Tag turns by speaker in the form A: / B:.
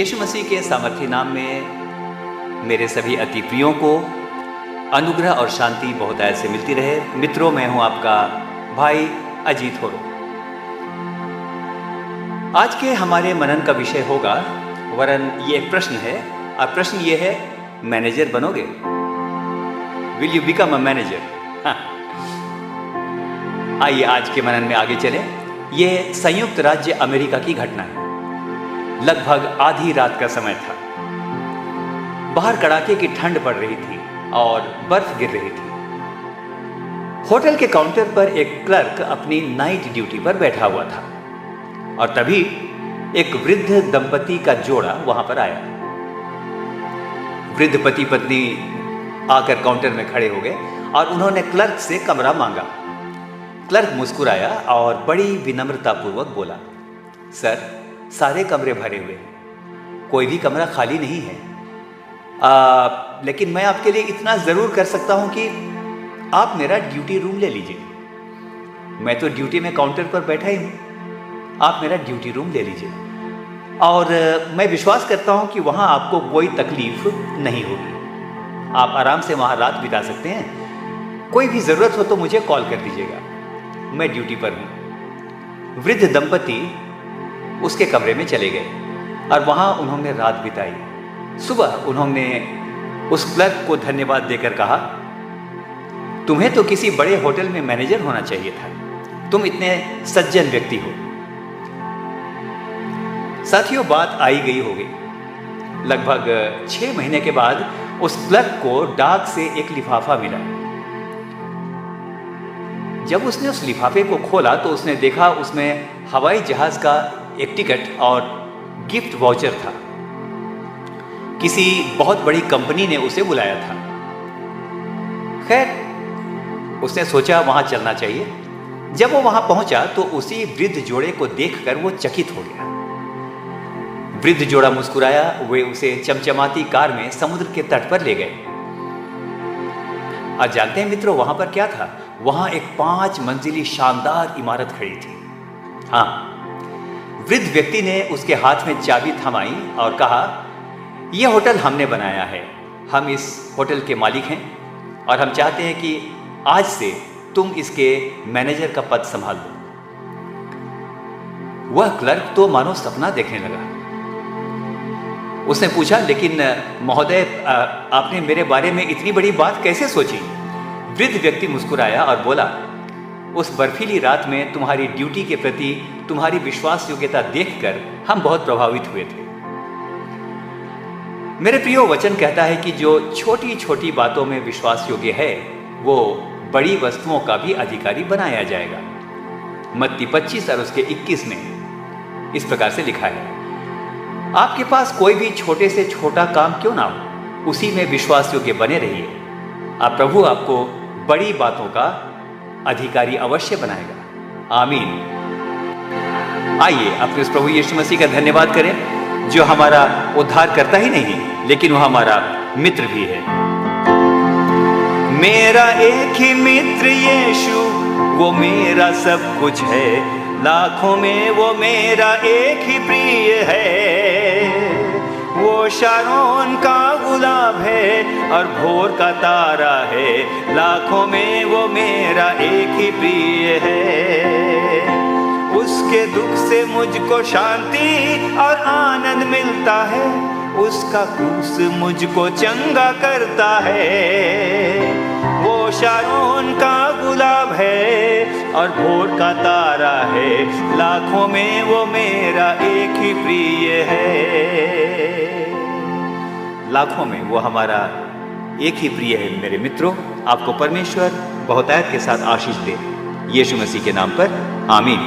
A: यीशु मसीह के सामर्थी नाम में मेरे सभी अति प्रियों को अनुग्रह और शांति बहुतायत से मिलती रहे। मित्रों, मैं हूं आपका भाई अजीत होरो। आज के हमारे मनन का विषय होगा, वरन ये एक प्रश्न है, और प्रश्न ये है, मैनेजर बनोगे? Will you become a manager? आइए आज के मनन में आगे चलें। ये संयुक्त राज्य अमेरिका की घटना है। लगभग आधी रात का समय था। बाहर कड़ाके की ठंड पड़ रही थी और बर्फ गिर रही थी। होटल के काउंटर पर एक क्लर्क अपनी नाइट ड्यूटी पर बैठा हुआ था और तभी एक वृद्ध दंपति का जोड़ा वहां पर आया। वृद्ध पति पत्नी आकर काउंटर में खड़े हो गए और उन्होंने क्लर्क से कमरा मांगा। क्लर्क मुस्कुराया और बड़ी विनम्रतापूर्वक बोला, सर, सारे कमरे भरे हुए हैं, कोई भी कमरा खाली नहीं है। लेकिन मैं आपके लिए इतना ज़रूर कर सकता हूं कि आप मेरा ड्यूटी रूम ले लीजिए। मैं तो ड्यूटी में काउंटर पर बैठा ही हूं, आप मेरा ड्यूटी रूम ले लीजिए और मैं विश्वास करता हूं कि वहां आपको कोई तकलीफ नहीं होगी। आप आराम से वहां रात बिता सकते हैं। कोई भी ज़रूरत हो तो मुझे कॉल कर दीजिएगा, मैं ड्यूटी पर हूं। वृद्ध दंपति उसके कमरे में चले गए और वहां उन्होंने रात बिताई। सुबह उन्होंने उस क्लर्क को धन्यवाद देकर कहा, तुम्हें तो किसी बड़े होटल में मैनेजर होना चाहिए था, तुम इतने सज्जन व्यक्ति हो। साथियों, बात आई गई हो गई। लगभग 6 महीने के बाद उस क्लर्क को डाक से एक लिफाफा मिला। जब उसने उस लिफाफे को खोला तो उसने देखा उसमें हवाई जहाज का एक टिकट और गिफ्ट वाउचर था। किसी बहुत बड़ी कंपनी ने उसे बुलाया था। खैर, उसने सोचा वहां चलना चाहिए। जब वो वहां पहुंचा तो उसी वृद्ध जोड़े को देखकर वो चकित हो गया। वृद्ध जोड़ा मुस्कुराया। वे उसे चमचमाती कार में समुद्र के तट पर ले गए। और जानते हैं मित्रों, वहां पर क्या था? वहां एक 5 मंजिली शानदार इमारत खड़ी थी। हाँ, वृद्ध व्यक्ति ने उसके हाथ में चाबी थमाई और कहा, यह होटल हमने बनाया है, हम इस होटल के मालिक हैं और हम चाहते हैं कि आज से तुम इसके मैनेजर का पद संभाल लो। वह क्लर्क तो मानो सपना देखने लगा। उसने पूछा, लेकिन महोदय, आपने मेरे बारे में इतनी बड़ी बात कैसे सोची? वृद्ध व्यक्ति मुस्कुराया और बोला, उस बर्फीली रात में तुम्हारी ड्यूटी के प्रति तुम्हारी विश्वास योग्यता देखकर हम बहुत प्रभावित हुए थे। मेरे प्रियो, वचन कहता है कि जो छोटी छोटी बातों में विश्वास योग्य है वो बड़ी वस्तुओं का भी अधिकारी बनाया जाएगा। मत्ती 25 और उसके 21 में इस प्रकार से लिखा है, आपके पास कोई भी छोटे से छोटा काम क्यों ना हो, उसी में विश्वास योग्य बने रहिए। प्रभु आपको बड़ी बातों का अधिकारी अवश्य बनाएगा। आमीन। आइए अपने उस प्रभु यीशु मसीह का धन्यवाद करें, जो हमारा उद्धार करता ही नहीं लेकिन वह हमारा मित्र भी है। मेरा एक ही मित्र यीशु, वो मेरा सब कुछ है, लाखों में वो मेरा एक ही प्रिय है। वो शारोन का गुलाब है और भोर का तारा है, लाखों में वो मेरा एक ही प्रिय है। उसके दुख से मुझको शांति और आनंद मिलता है, उसका क्रूस मुझको चंगा करता है। वो शारोन का गुलाब है और भोर का तारा है, लाखों में वो मेरा एक ही प्रिय है। लाखों में वो हमारा एक ही प्रिय है। मेरे मित्रों, आपको परमेश्वर बहुतायत के साथ आशीष दे। यीशु मसीह के नाम पर आमीन।